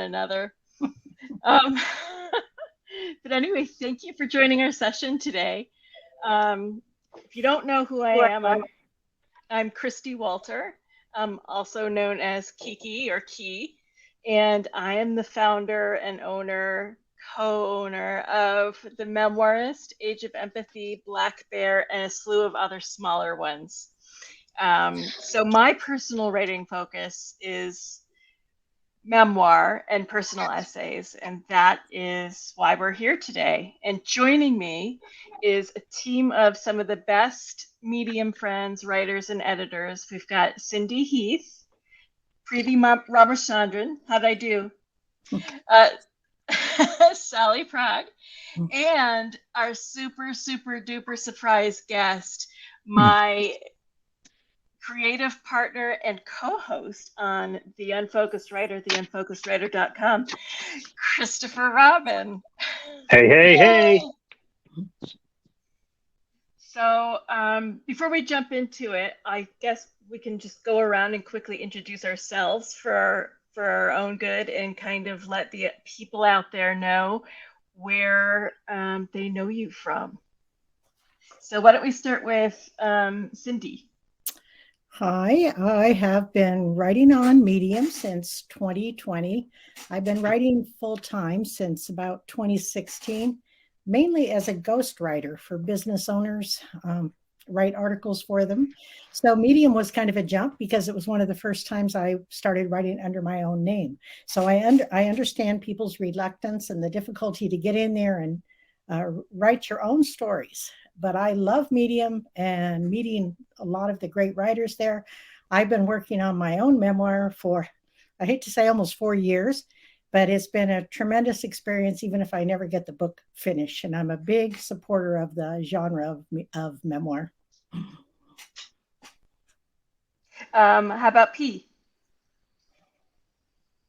another. Um, but anyway, thank you for joining our session today. If you don't know who I am, I'm Christy Walter, also known as Kiki or Key, and I am the founder and co-owner of the Memoirist, Age of Empathy, Black Bear, and a slew of other smaller ones. So my personal writing focus is memoir and personal essays, and that is why we're here today. And joining me is a team of some of the best medium friends, writers, and editors. We've got Cindy Heath, Preeti Ramachandran, how'd I do? Sally Prague, and our super, super duper surprise guest, my creative partner and co-host on The Unfocused Writer, theunfocusedwriter.com, Christopher Robin. Hey. So before we jump into it, I guess we can just go around and quickly introduce ourselves for our own good and kind of let the people out there know where they know you from. So why don't we start with Cindy? Hi, I have been writing on Medium since 2020. I've been writing full time since about 2016, mainly as a ghostwriter for business owners, write articles for them. So Medium was kind of a jump because it was one of the first times I started writing under my own name. So I understand people's reluctance and the difficulty to get in there and write your own stories. But I love Medium and meeting a lot of the great writers there. I've been working on my own memoir for, I hate to say, almost 4 years, but it's been a tremendous experience, even if I never get the book finished. And I'm a big supporter of the genre of memoir. How about P?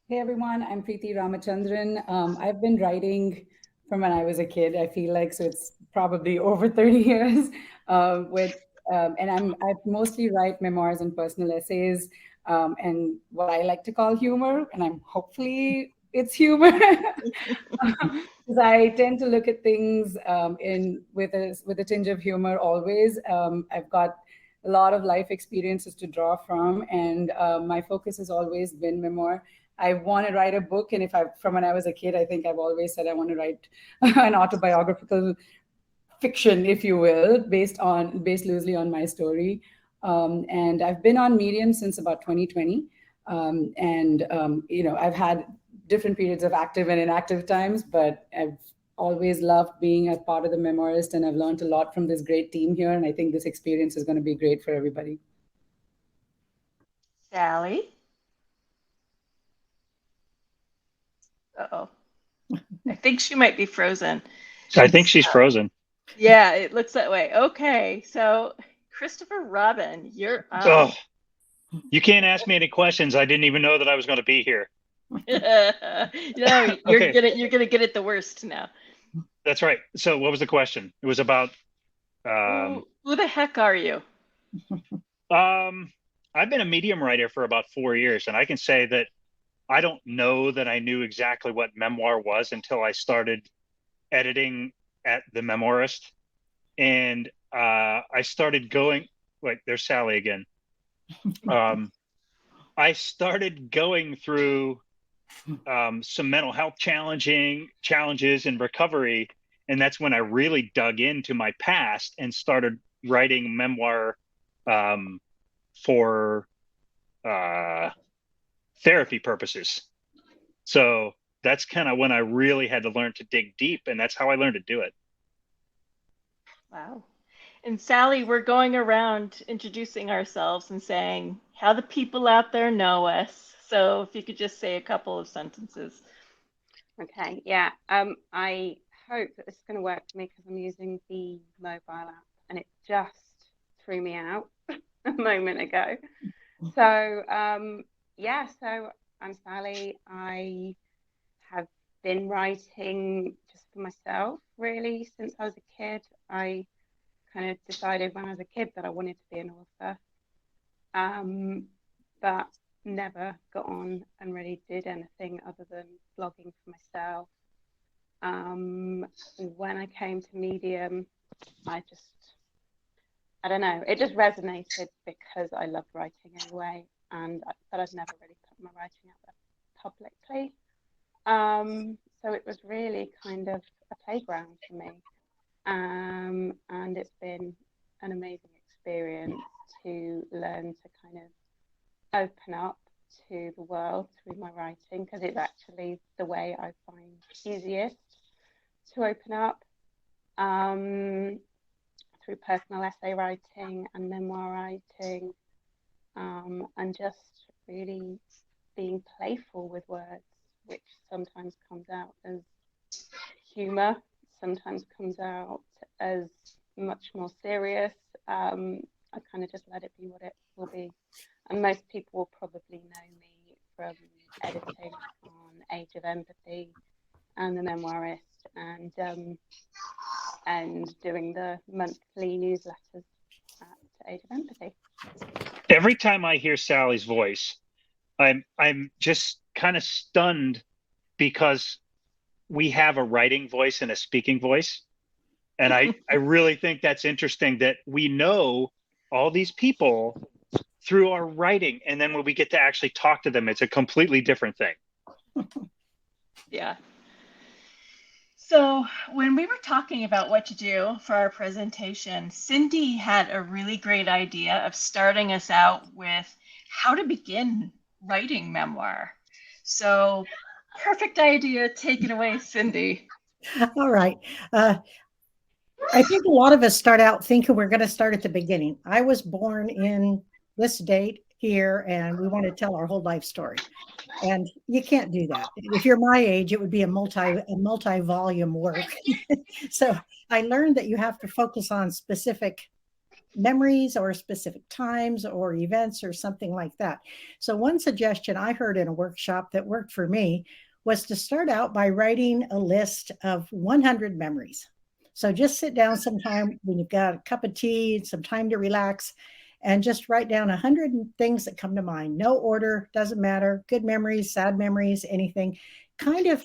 Hey everyone, I'm Preeti Ramachandran. I've been writing from when I was a kid, I feel like, so it's probably over 30 years. And I mostly write memoirs and personal essays, and what I like to call humor, and hopefully it's humor, because I tend to look at things with a tinge of humor always. I've got a lot of life experiences to draw from, and my focus has always been memoir. I want to write a book, and from when I was a kid, I think I've always said I want to write an autobiographical fiction, if you will, based loosely on my story. And I've been on Medium since about 2020, I've had different periods of active and inactive times, but I've always loved being a part of the Memoirist, and I've learned a lot from this great team here, and I think this experience is going to be great for everybody. Sally? Uh-oh. I think she might be frozen. I think she's frozen. Yeah, it looks that way. Okay, so Christopher Robin, you're up. Oh, you can't ask me any questions. I didn't even know that I was going to be here. You're gonna get it the worst now. That's right. So what was the question? It was about who the heck are you? I've been a medium writer for about 4 years, and I can say that I don't know that I knew exactly what memoir was until I started editing at the Memoirist. And I started going, wait, there's Sally again. I started going through some mental health challenges and recovery. And that's when I really dug into my past and started writing memoir for therapy purposes. So that's kind of when I really had to learn to dig deep, and that's how I learned to do it. Wow. And Sally, we're going around introducing ourselves and saying how the people out there know us. So if you could just say a couple of sentences. Okay, yeah. I hope that this is going to work for me because I'm using the mobile app and it just threw me out a moment ago. So, so I'm Sally. I have been writing just for myself, really, since I was a kid. I kind of decided when I was a kid that I wanted to be an author. But never got on and really did anything other than blogging for myself. When I came to Medium, I don't know, it just resonated because I loved writing anyway, but I'd never really put my writing out there publicly. So it was really kind of a playground for me. And it's been an amazing experience to learn to kind of open up to the world through my writing, because it's actually the way I find easiest to open up, through personal essay writing and memoir writing, and just really being playful with words, which sometimes comes out as humor, sometimes comes out as much more serious. I kind of just let it be what it will be. And most people will probably know me from editing on Age of Empathy and The Memoirist, and doing the monthly newsletters at Age of Empathy. Every time I hear Sally's voice, I'm just kind of stunned, because we have a writing voice and a speaking voice. And I really think that's interesting, that we know all these people through our writing, and then when we get to actually talk to them, it's a completely different thing. Yeah. So when we were talking about what to do for our presentation, Cindy had a really great idea of starting us out with how to begin writing memoir. So perfect idea. Take it away, Cindy. All right. I think a lot of us start out thinking we're going to start at the beginning. I was born in this date here, and we want to tell our whole life story. And you can't do that. If you're my age, it would be a multi-volume work. So I learned that you have to focus on specific memories or specific times or events or something like that. So one suggestion I heard in a workshop that worked for me was to start out by writing a list of 100 memories. So just sit down sometime when you've got a cup of tea and some time to relax, and just write down 100 things that come to mind. No order, doesn't matter. Good memories, sad memories, anything. Kind of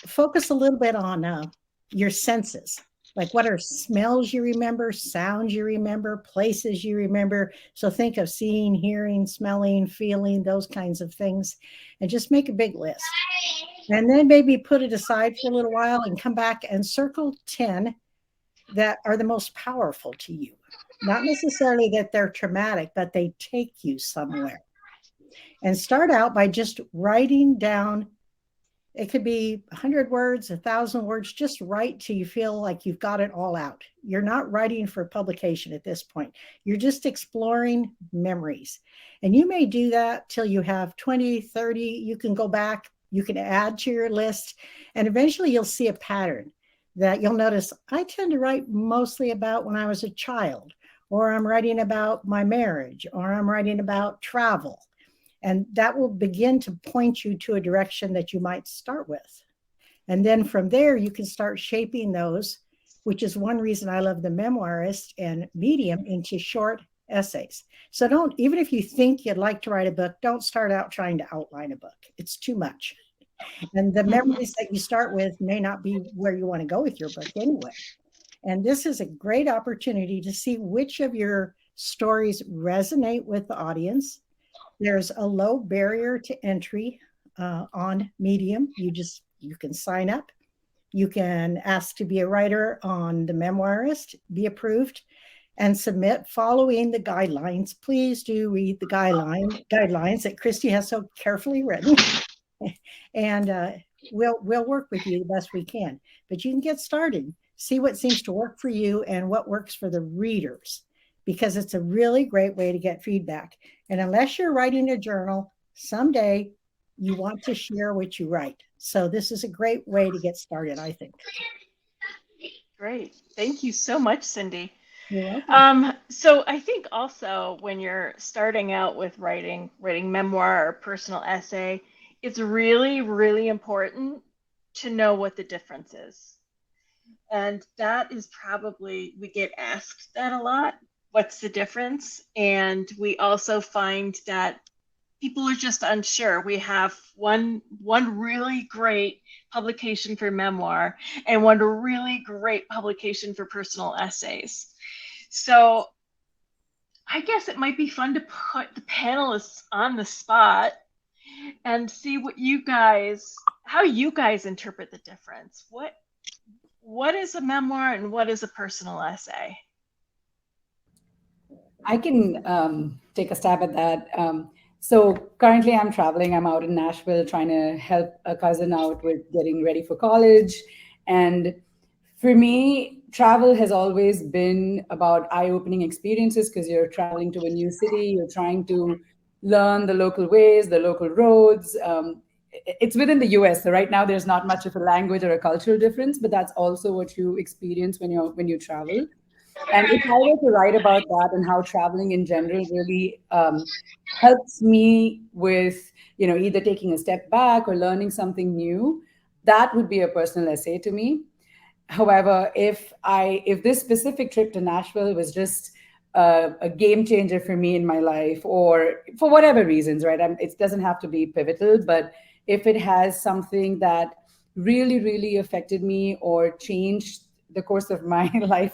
focus a little bit on your senses. Like, what are smells you remember, sounds you remember, places you remember. So think of seeing, hearing, smelling, feeling, those kinds of things, and just make a big list. And then maybe put it aside for a little while and come back and circle 10 that are the most powerful to you. Not necessarily that they're traumatic, but they take you somewhere. And start out by just writing down. It could be 100 words, 1,000 words. Just write till you feel like you've got it all out. You're not writing for publication at this point. You're just exploring memories. And you may do that till you have 20, 30. You can go back. You can add to your list. And eventually you'll see a pattern that you'll notice. I tend to write mostly about when I was a child, or I'm writing about my marriage, or I'm writing about travel. And that will begin to point you to a direction that you might start with. And then from there, you can start shaping those, which is one reason I love the Memoirist and Medium, into short essays. So don't, even if you think you'd like to write a book, don't start out trying to outline a book. It's too much. And the memories that you start with may not be where you want to go with your book anyway. And this is a great opportunity to see which of your stories resonate with the audience. There's a low barrier to entry on Medium. You can sign up. You can ask to be a writer on the Memoirist, be approved, and submit following the guidelines. Please do read the guidelines that Christy has so carefully written. And we'll work with you the best we can. But you can get started. See what seems to work for you and what works for the readers, because it's a really great way to get feedback. And unless you're writing a journal, someday you want to share what you write. So this is a great way to get started, I think. Great. Thank you so much, Cindy. You're welcome. So I think also when you're starting out with writing memoir or personal essay, it's really, really important to know what the difference is. And that is probably, we get asked that a lot. What's the difference? And we also find that people are just unsure. We have one really great publication for memoir and one really great publication for personal essays. So I guess it might be fun to put the panelists on the spot and see how you guys interpret the difference. What is a memoir and what is a personal essay? I can take a stab at that. So currently I'm traveling. I'm out in Nashville trying to help a cousin out with getting ready for college. And for me, travel has always been about eye-opening experiences because you're traveling to a new city, you're trying to learn the local ways, the local roads. It's within the US, so right now there's not much of a language or a cultural difference, but that's also what you experience when you travel. And if I were to write about that and how traveling in general really helps me with, either taking a step back or learning something new, that would be a personal essay to me. However, if this specific trip to Nashville was just a game changer for me in my life, or for whatever reasons, right? It doesn't have to be pivotal, but if it has something that really, really affected me or changed the course of my life,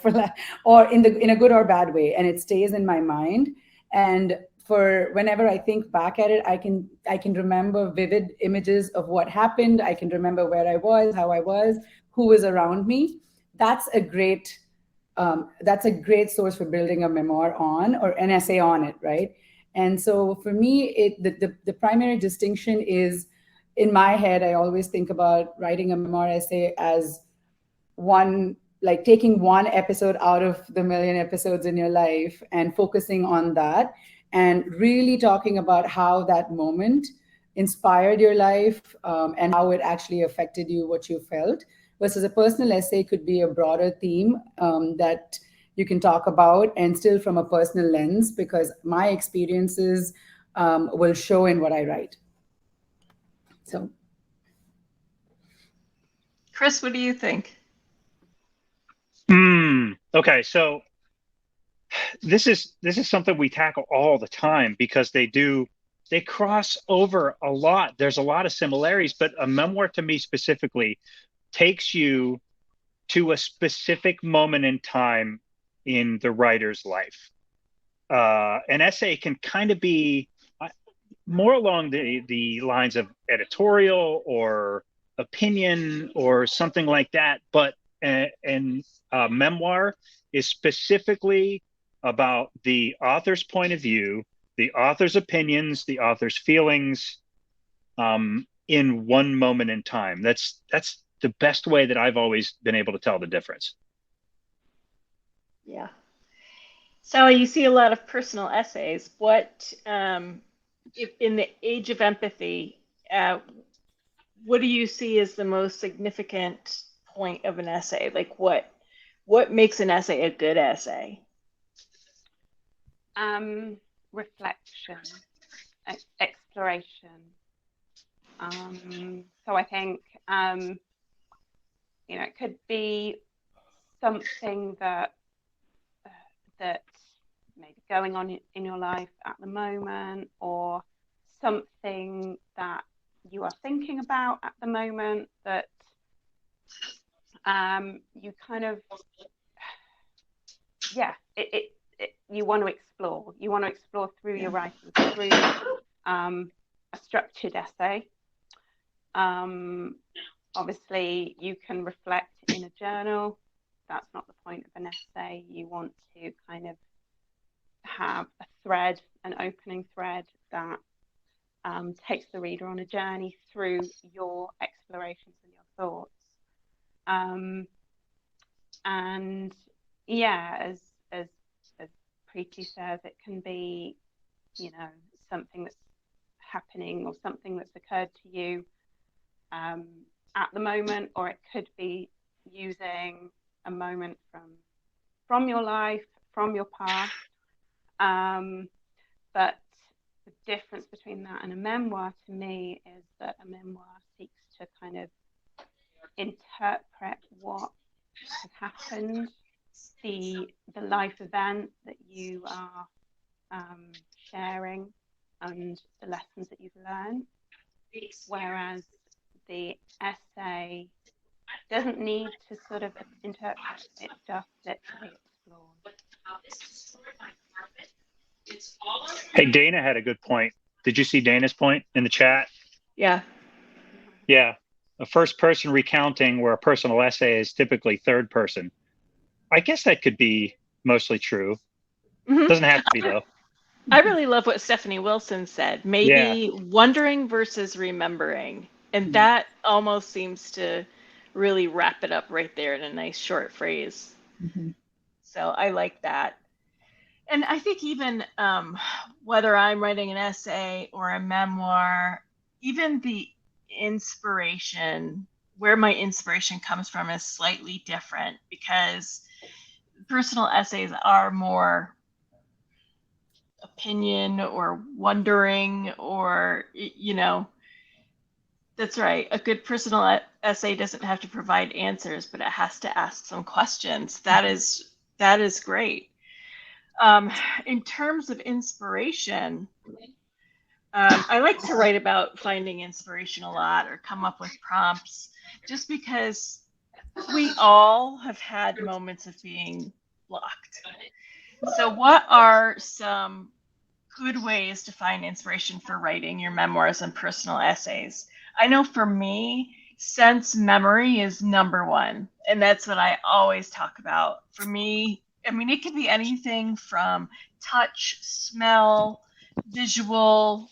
or in a good or bad way, and it stays in my mind, and for whenever I think back at it, I can remember vivid images of what happened. I can remember where I was, how I was, who was around me. That's a great source for building a memoir on, or an essay on it, right? And so for me, the primary distinction is, in my head, I always think about writing a memoir essay as one, like taking one episode out of the million episodes in your life and focusing on that and really talking about how that moment inspired your life, and how it actually affected you, what you felt. Versus a personal essay could be a broader theme that you can talk about, and still from a personal lens, because my experiences will show in what I write. So, Chris, what do you think? Okay, so this is something we tackle all the time because they cross over a lot. There's a lot of similarities, but a memoir to me specifically takes you to a specific moment in time in the writer's life. An essay can kind of be more along the lines of editorial or opinion or something like that, but an memoir is specifically about the author's point of view, the author's opinions, the author's feelings, in one moment in time. That's the best way that I've always been able to tell the difference. Yeah. So you see a lot of personal essays. What, if in the age of empathy, what do you see as the most significant point of an essay? Like what makes an essay a good essay? Reflection, exploration. So I think, it could be something that maybe going on in your life at the moment, or something that you are thinking about at the moment that you kind of, you want to explore. You want to explore through your writing, through a structured essay. Obviously, you can reflect in a journal. That's not the point of an essay. You want to kind of have a thread, an opening thread that takes the reader on a journey through your explorations and your thoughts. And yeah, as Preeti says, it can be, something that's happening or something that's occurred to you at the moment, or it could be using a moment from your life, from your past. But the difference between that and a memoir to me is that a memoir seeks to kind of interpret what has happened, the life event that you are sharing, and the lessons that you've learned. Whereas the essay doesn't need to sort of interpret, it just literally explores. Hey, Dana had a good point. Did you see Dana's point in the chat? Yeah. Yeah. A first person recounting where a personal essay is typically third person. I guess that could be mostly true. Mhm. Doesn't have to be, though. I really love what Stephanie Wilson said. Maybe wondering versus remembering. And that almost seems to really wrap it up right there in a nice short phrase. Mhm. So I like that. And I think even whether I'm writing an essay or a memoir, even the inspiration, where my inspiration comes from is slightly different, because personal essays are more opinion or wondering, or, you know, that's right. A good personal essay doesn't have to provide answers, but it has to ask some questions. That is great. In terms of inspiration, I like to write about finding inspiration a lot, or come up with prompts, just because we all have had moments of being blocked. So what are some good ways to find inspiration for writing your memoirs and personal essays? I know for me, sense memory is number one, and that's what I always talk about. For me, I mean, it could be anything from touch, smell, visual,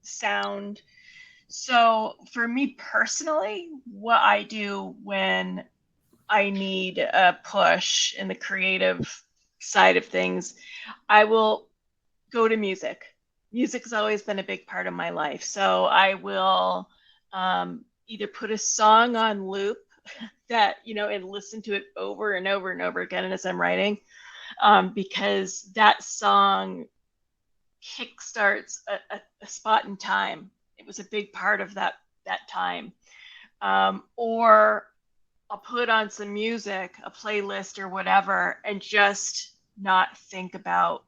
sound. So for me personally, what I do when I need a push in the creative side of things, I will go to music. Music has always been a big part of my life. So I will either put a song on loop that, you know, and listen to it over and over and over again as I'm writing, because that song kickstarts a spot in time. It was a big part of that time. Or I'll put on some music, a playlist or whatever, and just not think about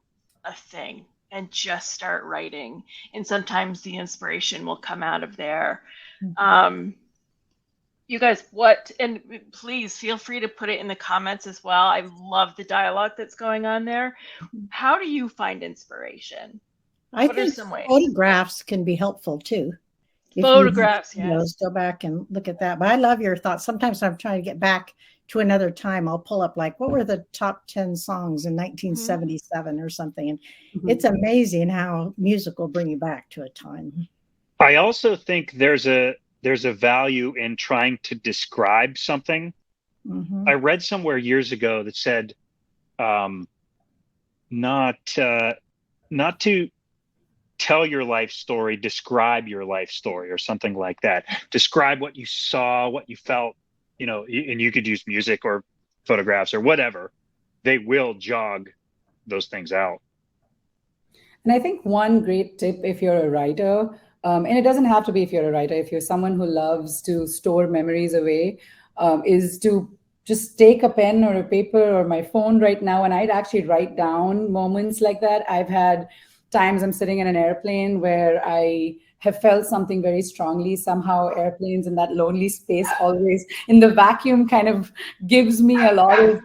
a thing and just start writing. And sometimes the inspiration will come out of there. You guys, and please feel free to put it in the comments as well. I love the dialogue that's going on there. How do you find inspiration? I What are think some ways? photographs can be helpful too. If Photographs, you, yes. Go back and look at that. But I love your thoughts. Sometimes I'm trying to get back to another time. I'll pull up like, what were the top 10 songs in 1977 or something? And it's amazing how music will bring you back to a time. I also think there's a value in trying to describe something. I read somewhere years ago that said, not to tell your life story, describe your life story, or something like that. Describe what you saw, what you felt, you know, and you could use music or photographs or whatever. They will jog those things out. And I think one great tip, if you're a writer, and it doesn't have to be if you're a writer, if you're someone who loves to store memories away, is to just take a pen or a paper or my phone right now, and I'd actually write down moments like that. I've had times I'm sitting in an airplane where I have felt something very strongly. Somehow airplanes in that lonely space, always in the vacuum, kind of gives me a lot of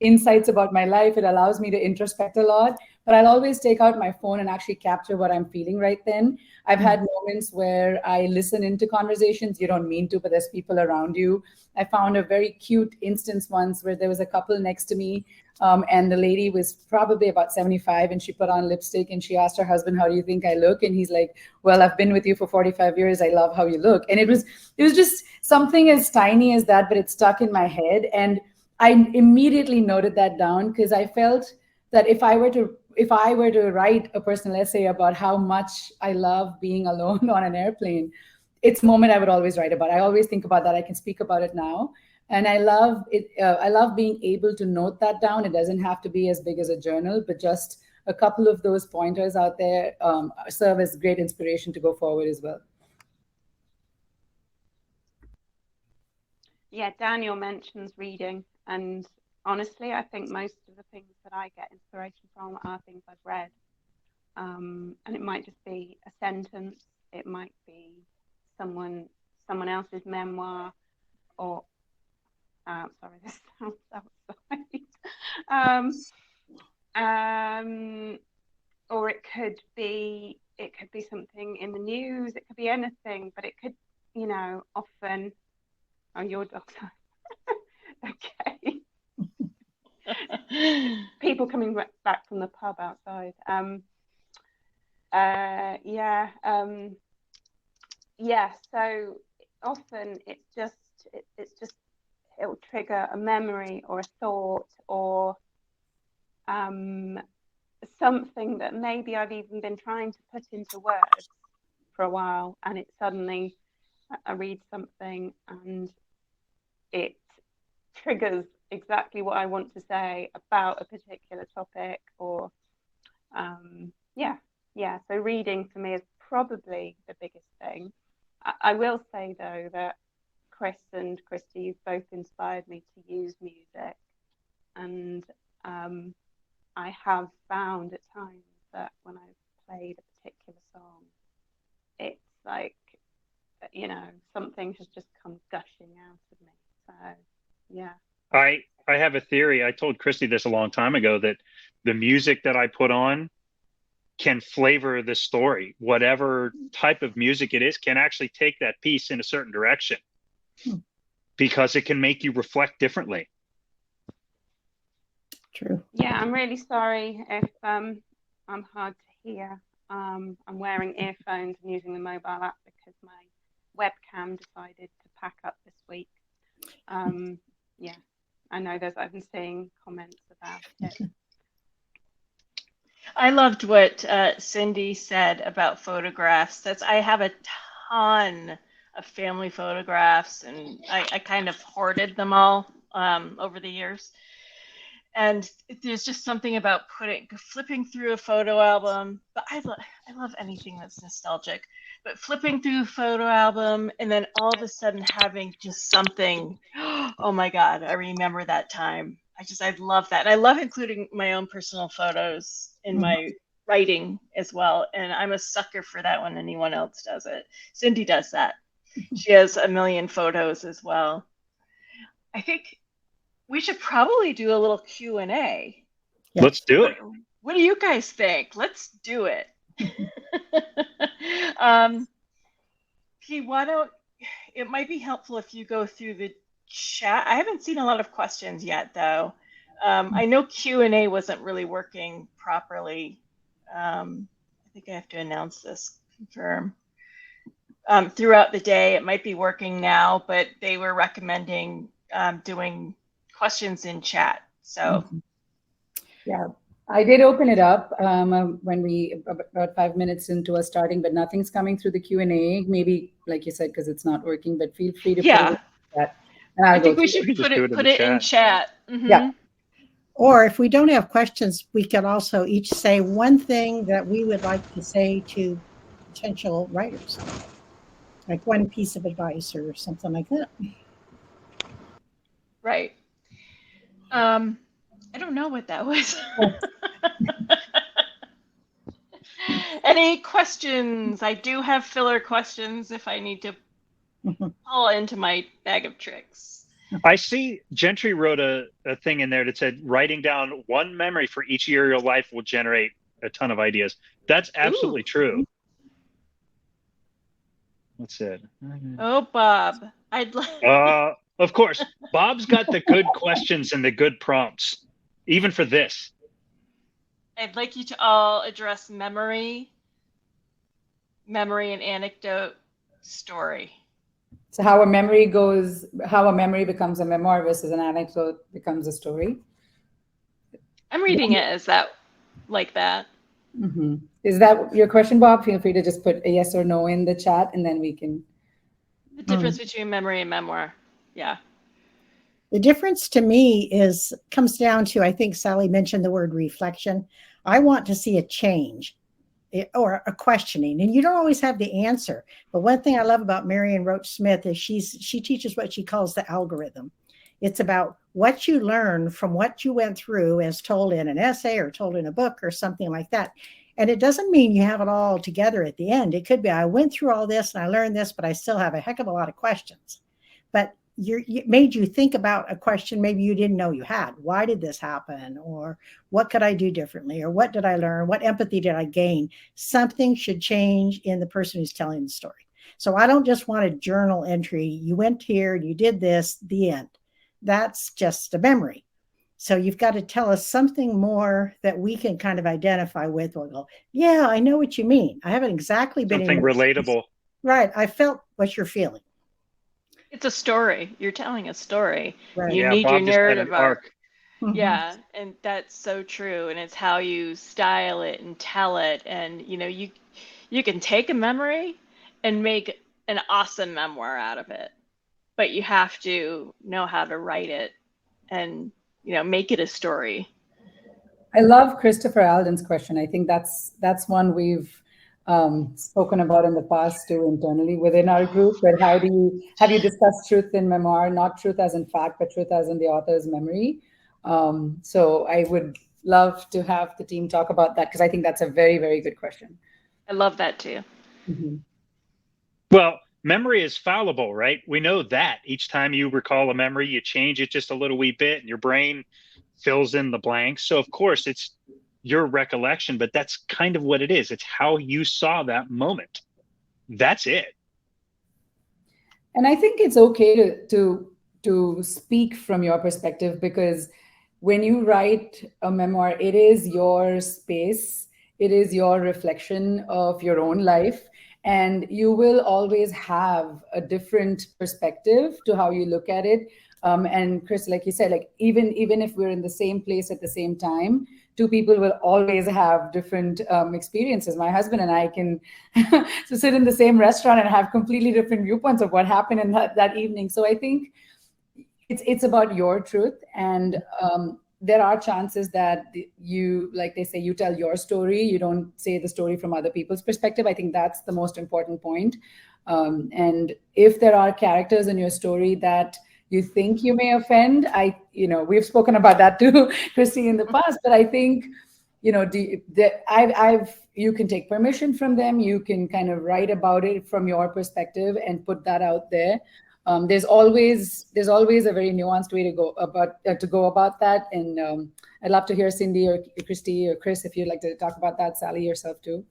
insights about my life. It allows me to introspect a lot. But I'll always take out my phone and actually capture what I'm feeling right then. I've had moments where I listen into conversations. You don't mean to, but there's people around you. I found a very cute instance once where there was a couple next to me, and the lady was probably about 75, and she put on lipstick, and she asked her husband, "How do you think I look?" And he's like, "Well, I've been with you for 45 years. I love how you look." And it was just something as tiny as that, but it stuck in my head. And I immediately noted that down, because I felt that if I were to write a personal essay about how much I love being alone on an airplane, it's a moment I would always write about. I always think about that. I can speak about it now. And I love it. I love being able to note that down. It doesn't have to be as big as a journal, but just a couple of those pointers out there serve as great inspiration to go forward as well. Yeah, Daniel mentions reading, and honestly, I think most of the things that I get inspiration from are things I've read. And it might just be a sentence. It might be someone else's memoir, or sorry, this sounds outside. Or it could be something in the news. It could be anything, but it could, often. Oh, your dog's okay. People coming back from the pub outside. So often it'll trigger a memory or a thought or something that maybe I've even been trying to put into words for a while, and it suddenly, I read something and it triggers exactly what I want to say about a particular topic, or so reading for me is probably the biggest thing. I will say though that Chris and Christy, you've both inspired me to use music, and I have found at times that when I've played a particular song, it's like, something has just come gushing out of me. So, yeah. I have a theory. I told Christy this a long time ago, that the music that I put on can flavor the story. Whatever type of music it is can actually take that piece in a certain direction, because it can make you reflect differently. True. Yeah, I'm really sorry if I'm hard to hear. I'm wearing earphones and using the mobile app because my webcam decided to pack up this week. I know I've been seeing comments about it. I loved what Cindy said about photographs. I have a ton of family photographs, and I kind of hoarded them all over the years. And there's just something about flipping through a photo album. But I love anything that's nostalgic. But flipping through a photo album and then all of a sudden having just something, oh my God, I remember that time. I love that. And I love including my own personal photos in my writing as well. And I'm a sucker for that when anyone else does it. Cindy does that. She has a million photos as well. I think we should probably do a little Q&A. Yes. Let's do it. What do you guys think? Let's do it. It might be helpful if you go through the chat. I haven't seen a lot of questions yet, though. I know Q&A wasn't really working properly. I think I have to announce this, confirm. Throughout the day, it might be working now, but they were recommending doing questions in chat. So, yeah, I did open it up when we about 5 minutes into us starting, but nothing's coming through the Q&A. Maybe, like you said, because it's not working. But feel free to put it in chat. I think we should put it in chat. Mm-hmm. Yeah. Or if we don't have questions, we could also each say one thing that we would like to say to potential writers, like one piece of advice or something like that. Right. I don't know what that was. Any questions? I do have filler questions if I need to fall into my bag of tricks. I see Gentry wrote a thing in there that said writing down one memory for each year of your life will generate a ton of ideas. That's absolutely true. That's it. Oh, Bob. I'd like. Of course, Bob's got the good questions and the good prompts, even for this. I'd like you to all address memory and anecdote, story. So how a memory becomes a memoir versus an anecdote becomes a story. I'm reading it as that, like that. Mm-hmm. Is that your question, Bob? Feel free to just put a yes or no in the chat, and then we can. The difference between memory and memoir. Yeah. The difference to me comes down to, I think Sally mentioned the word reflection. I want to see a change or a questioning, and you don't always have the answer. But one thing I love about Marion Roach Smith is she teaches what she calls the algorithm. It's about what you learn from what you went through as told in an essay or told in a book or something like that. And it doesn't mean you have it all together at the end. It could be, I went through all this and I learned this, but I still have a heck of a lot of questions. But it made you think about a question maybe you didn't know you had. Why did this happen? Or what could I do differently? Or what did I learn? What empathy did I gain? Something should change in the person who's telling the story. So I don't just want a journal entry. You went here, you did this, the end. That's just a memory. So you've got to tell us something more that we can kind of identify with. We'll go, yeah, I know what you mean. I haven't exactly been Something relatable. Right. I felt what you're feeling. It's a story. You're telling a story. Right. You Yeah, need Bob your just had narrative an arc. Mhm. Yeah, and that's so true. And it's how you style it and tell it. And you can take a memory and make an awesome memoir out of it, but you have to know how to write it and make it a story. I love Christopher Alden's question. I think that's one we've spoken about in the past too, internally within our group. But have you discussed truth in memoir, not truth as in fact, but truth as in the author's memory? So I would love to have the team talk about that, because I think that's a very, very good question. I love that too. Mm-hmm. Well, memory is fallible, right? We know that. Each time you recall a memory, you change it just a little wee bit and your brain fills in the blanks. So of course it's your recollection, but that's kind of what it is. It's how you saw that moment. That's it. And I think it's okay to speak from your perspective, because when you write a memoir, it is your space, it is your reflection of your own life, and you will always have a different perspective to how you look at it. And Chris, like you said, like even if we're in the same place at the same time, two people will always have different experiences. My husband and I can so sit in the same restaurant and have completely different viewpoints of what happened in that evening. So I think it's about your truth, and there are chances that you, like they say, you tell your story, you don't say the story from other people's perspective. I think that's the most important point. And if there are characters in your story that you think you may offend, we've spoken about that too, Christy, in the past, but I think, you can take permission from them, you can kind of write about it from your perspective and put that out there. There's always a very nuanced way to go about that. And I'd love to hear Cindy or Christy or Chris, if you'd like to talk about that. Sally, yourself too.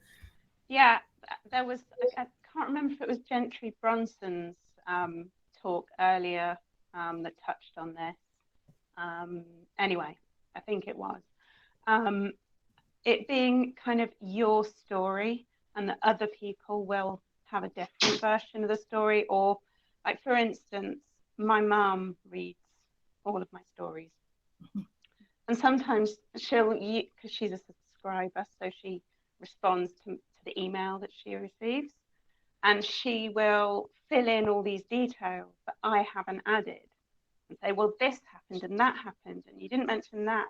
Yeah, there was, I can't remember if it was Gentry Bronson's talk earlier that touched on this. Anyway, I think it was. It being kind of your story, and that other people will have a different version of the story. Or, like, for instance, my mum reads all of my stories. And sometimes because she's a subscriber, so she responds to the email that she receives. And she will fill in all these details that I haven't added and say, well, this happened and that happened, and you didn't mention that.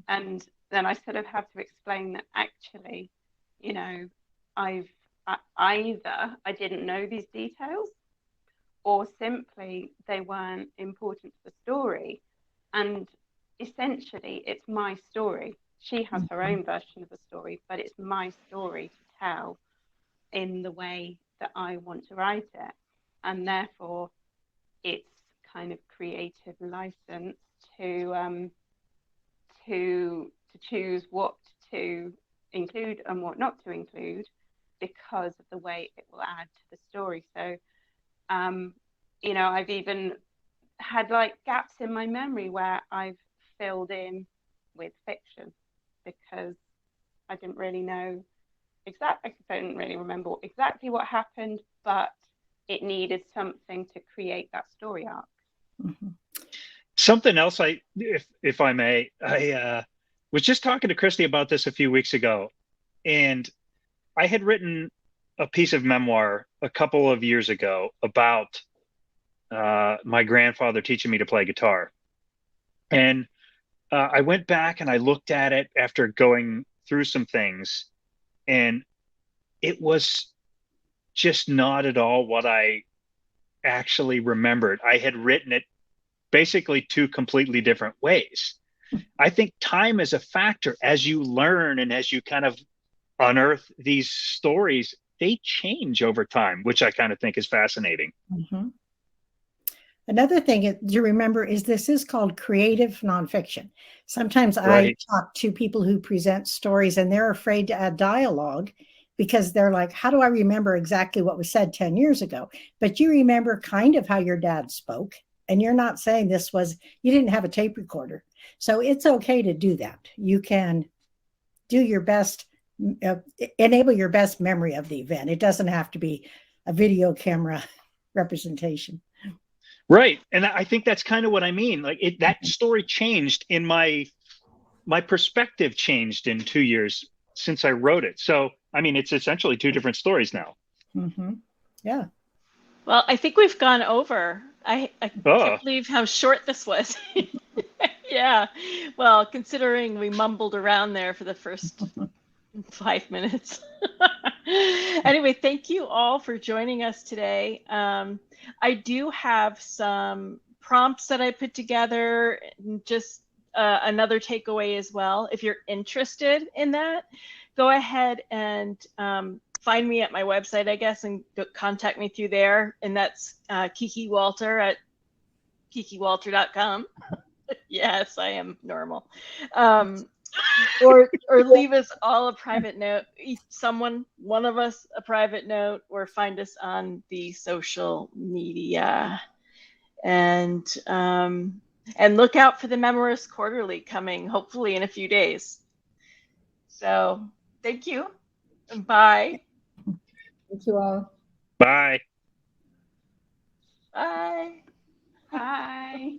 And then I sort of have to explain that actually, either I didn't know these details, or simply they weren't important to the story. And essentially, it's my story. She has her own version of the story, but it's my story to tell in the way that I want to write it. And therefore, it's kind of creative license to choose what to include and what not to include, because of the way it will add to the story. So, I've even had like gaps in my memory where I've filled in with fiction because I didn't really know I don't really remember exactly what happened, but it needed something to create that story arc. Mm-hmm. Something else, if I may, I was just talking to Christy about this a few weeks ago, and I had written a piece of memoir a couple of years ago about my grandfather teaching me to play guitar. And I went back and I looked at it after going through some things, and it was just not at all what I actually remembered. I had written it basically two completely different ways. I think time is a factor as you learn and as you kind of unearth these stories, they change over time, which I kind of think is fascinating. Mm-hmm. Another thing to remember is this is called creative nonfiction. Sometimes I talk to people who present stories and they're afraid to add dialogue because they're like, how do I remember exactly what was said 10 years ago? But you remember kind of how your dad spoke, and you're not saying you didn't have a tape recorder. So it's okay to do that. You can do your best, enable your best memory of the event. It doesn't have to be a video camera representation. Right. And I think that's kind of what I mean. Like that story changed in my perspective changed in 2 years since I wrote it. So, I mean, it's essentially two different stories now. Mm-hmm. Yeah. Well, I think we've gone over. I can't believe how short this was. Yeah. Well, considering we mumbled around there for the first 5 minutes. Anyway, thank you all for joining us today. I do have some prompts that I put together, just another takeaway as well. If you're interested in that, go ahead and find me at my website, I guess, and contact me through there. And that's Kiki Walter at kikiwalter.com. Yes, I am normal. Or leave us all a private note, one of us a private note, or find us on the social media. And look out for the Memoirist Quarterly coming hopefully in a few days. So thank you and bye. Thank you all. Bye. Bye. Bye.